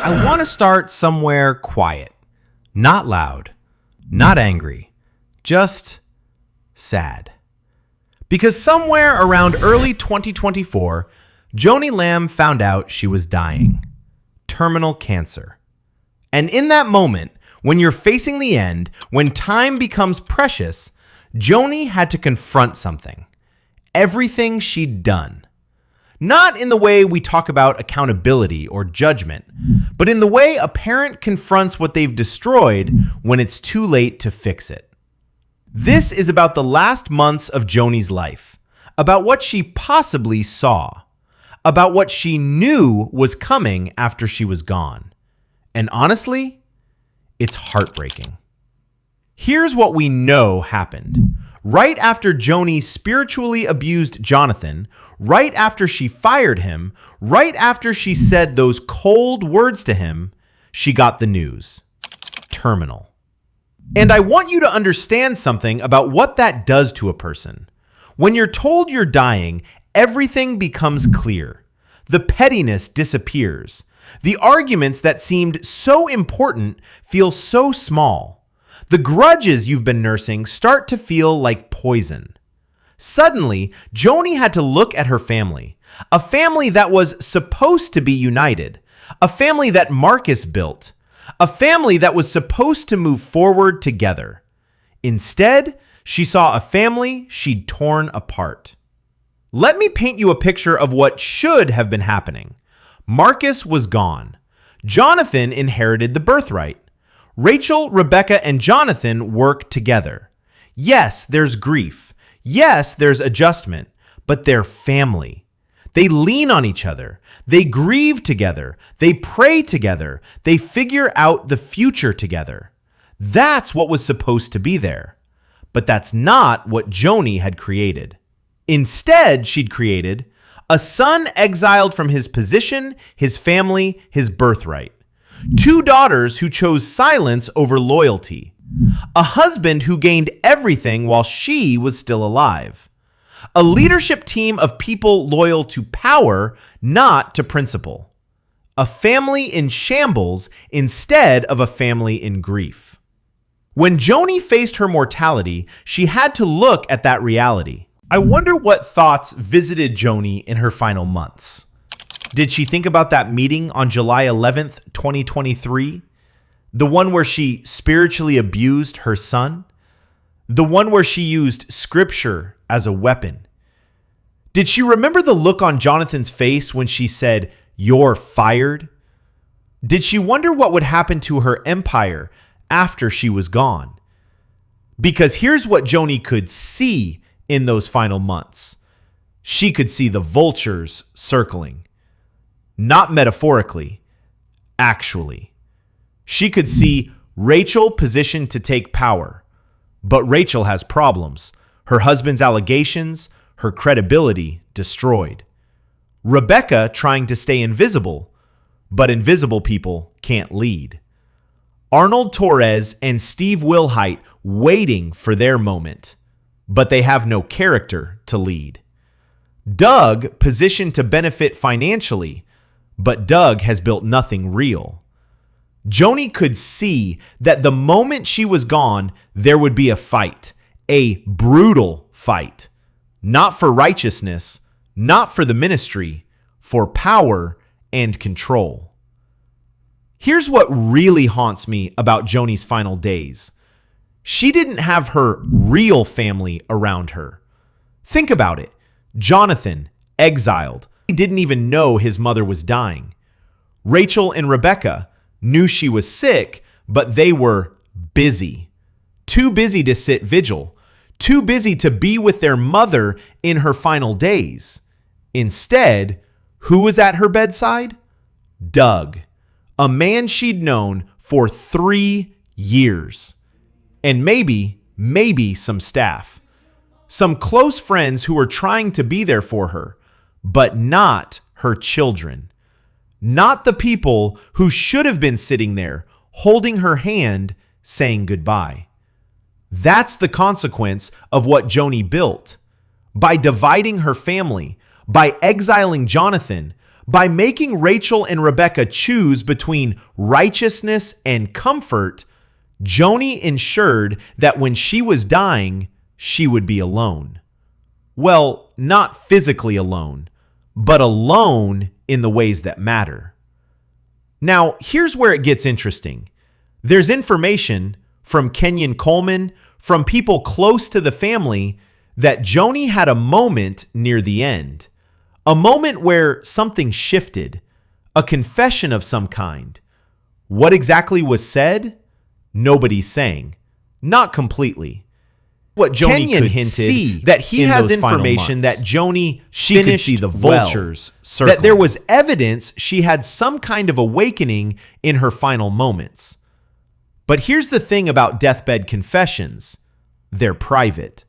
I want to start somewhere quiet, not loud, not angry, just sad. Because somewhere around early 2024, Joni Lamb found out she was dying. Terminal cancer. And in that moment, when you're facing the end, when time becomes precious, Joni had to confront something. Everything she'd done. Not in the way we talk about accountability or judgment, but in the way a parent confronts what they've destroyed when it's too late to fix it. This is about the last months of Joni's life, about what she possibly saw, about what she knew was coming after she was gone. And honestly, it's heartbreaking. Here's what we know happened. Right after Joni spiritually abused Jonathan, right after she fired him, right after she said those cold words to him, she got the news. Terminal. And I want you to understand something about what that does to a person. When you're told you're dying, everything becomes clear. The pettiness disappears. The arguments that seemed so important feel so small. The grudges you've been nursing start to feel like poison. Suddenly, Joni had to look at her family, a family that was supposed to be united, a family that Marcus built, a family that was supposed to move forward together. Instead, she saw a family she'd torn apart. Let me paint you a picture of what should have been happening. Marcus was gone. Jonathan inherited the birthright. Rachel, Rebecca, and Jonathan work together. Yes, there's grief. Yes, there's adjustment, but they're family. They lean on each other. They grieve together. They pray together. They figure out the future together. That's what was supposed to be there. But that's not what Joni had created. Instead, she'd created a son exiled from his position, his family, his birthright. 2 daughters who chose silence over loyalty. A husband who gained everything while she was still alive. A leadership team of people loyal to power, not to principle. A family in shambles instead of a family in grief. When Joni faced her mortality, she had to look at that reality. I wonder what thoughts visited Joni in her final months. Did she think about that meeting on July 11th, 2023? The one where she spiritually abused her son? The one where she used scripture as a weapon? Did she remember the look on Jonathan's face when she said, "You're fired"? Did she wonder what would happen to her empire after she was gone? Because here's what Joni could see in those final months. She could see the vultures circling. Not metaphorically, actually. She could see Rachel positioned to take power, but Rachel has problems. Her husband's allegations, her credibility destroyed. Rebecca trying to stay invisible, but invisible people can't lead. Arnold Torres and Steve Wilhite waiting for their moment, but they have no character to lead. Doug positioned to benefit financially, but Doug has built nothing real. Joni could see that the moment she was gone, there would be a fight, a brutal fight. Not for righteousness, not for the ministry, for power and control. Here's what really haunts me about Joni's final days. She didn't have her real family around her. Think about it. Jonathan, exiled. He didn't even know his mother was dying. Rachel and Rebecca knew she was sick, but they were busy. Too busy to sit vigil. Too busy to be with their mother in her final days. Instead, who was at her bedside? Doug, a man she'd known for 3 years. And maybe some staff. Some close friends who were trying to be there for her, but not her children. Not the people who should have been sitting there, holding her hand, saying goodbye. That's the consequence of what Joni built. By dividing her family, by exiling Jonathan, By making Rachel and Rebecca choose between righteousness and comfort, Joni ensured that when she was dying, she would be alone. Well, not physically alone, but alone in the ways that matter. Now, here's where it gets interesting. There's information from Kenyon Coleman, from people close to the family, that Joni had a moment near the end. A moment where something shifted, a confession of some kind. What exactly was said? Nobody's saying. Not completely. What Joni Kenyon could hinted see that he has information that Joni she could see the vultures circling. That there was evidence she had some kind of awakening in her final moments. But here's the thing about deathbed confessions. They're private.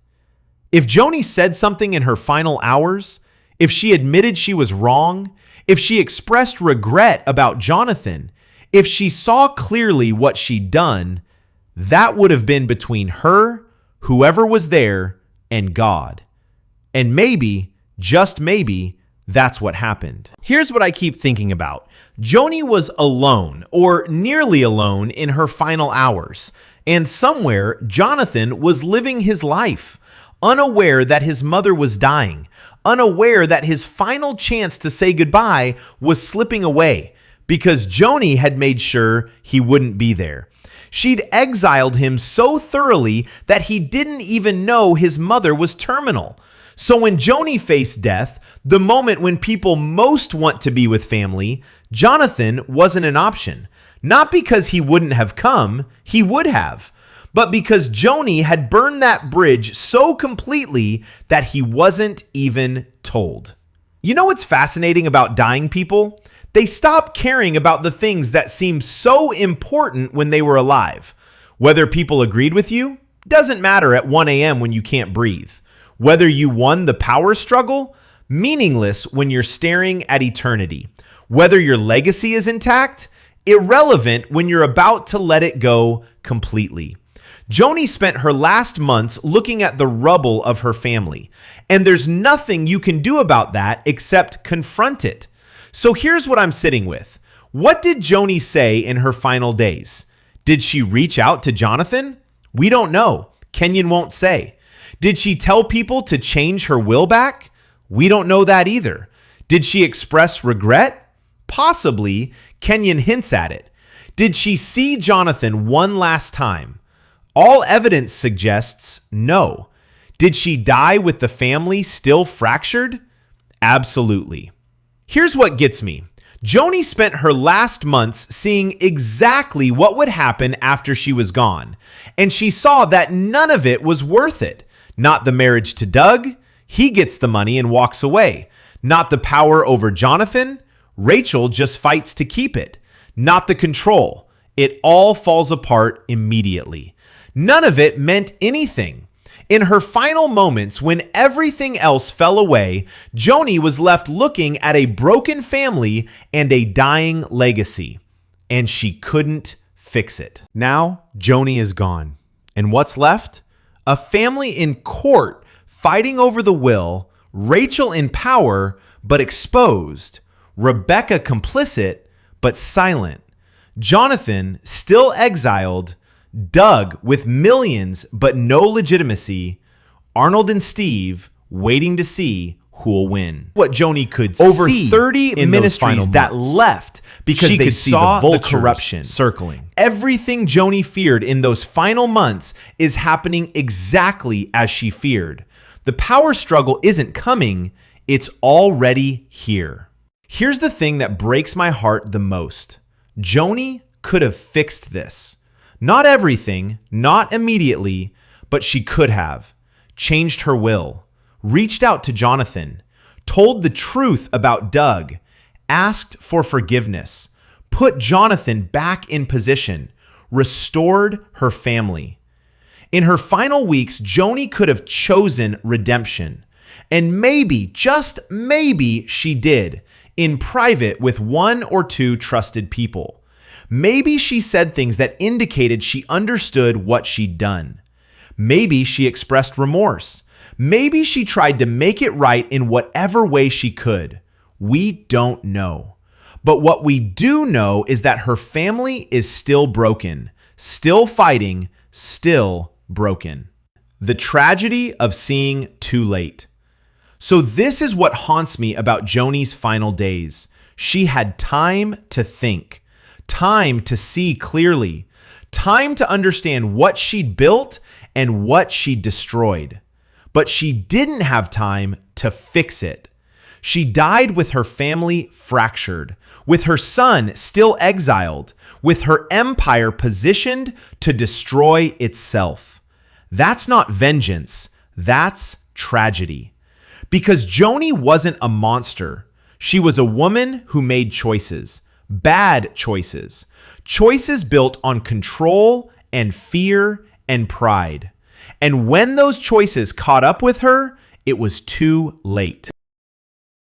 If Joni said something in her final hours, if she admitted she was wrong, if she expressed regret about Jonathan, if she saw clearly what she'd done, that would have been between her, whoever was there, and God. And maybe, just maybe, that's what happened. Here's what I keep thinking about. Joni was alone, or nearly alone, in her final hours. And somewhere, Jonathan was living his life, unaware that his mother was dying, unaware that his final chance to say goodbye was slipping away because Joni had made sure he wouldn't be there. She'd exiled him so thoroughly that he didn't even know his mother was terminal. So when Joni faced death, the moment when people most want to be with family, Jonathan wasn't an option. Not because he wouldn't have come, he would have, but because Joni had burned that bridge so completely that he wasn't even told. You know what's fascinating about dying people? They stop caring about the things that seemed so important when they were alive. Whether people agreed with you doesn't matter at 1 a.m. when you can't breathe. Whether you won the power struggle, meaningless when you're staring at eternity. Whether your legacy is intact, irrelevant when you're about to let it go completely. Joni spent her last months looking at the rubble of her family, and there's nothing you can do about that except confront it. So here's what I'm sitting with. What did Joni say in her final days? Did she reach out to Jonathan? We don't know. Kenyon won't say. Did she tell people to change her will back? We don't know that either. Did she express regret? Possibly. Kenyon hints at it. Did she see Jonathan one last time? All evidence suggests no. Did she die with the family still fractured? Absolutely. Here's what gets me. Joni spent her last months seeing exactly what would happen after she was gone, and she saw that none of it was worth it. Not the marriage to Doug, he gets the money and walks away. Not the power over Jonathan, Rachel just fights to keep it. Not the control, it all falls apart immediately. None of it meant anything. In her final moments, when everything else fell away, Joni was left looking at a broken family and a dying legacy, and she couldn't fix it. Now, Joni is gone. And what's left? A family in court fighting over the will, Rachel in power but exposed, Rebecca complicit but silent, Jonathan still exiled, Doug with millions but no legitimacy, Arnold and Steve waiting to see who'll win. What Joni could over see 30 ministries that left because she could saw the corruption circling. Everything Joni feared in those final months is happening exactly as she feared. The power struggle isn't coming, it's already here. Here's the thing that breaks my heart the most. Joni could have fixed this. Not everything, not immediately, but she could have. Changed her will, reached out to Jonathan, told the truth about Doug, asked for forgiveness, put Jonathan back in position, restored her family. In her final weeks, Joni could have chosen redemption. And maybe, just maybe, she did, in private with one or two trusted people. Maybe she said things that indicated she understood what she'd done. Maybe she expressed remorse. Maybe she tried to make it right in whatever way she could. We don't know. But what we do know is that her family is still broken, still fighting, still broken. The tragedy of seeing too late. So this is what haunts me about Joni's final days. She had time to think, time to see clearly, time to understand what she'd built and what she'd destroyed. But she didn't have time to fix it. She died with her family fractured, with her son still exiled, with her empire positioned to destroy itself. That's not vengeance, that's tragedy. Because Joni wasn't a monster. She was a woman who made choices, bad choices, choices built on control and fear and pride. And when those choices caught up with her, it was too late.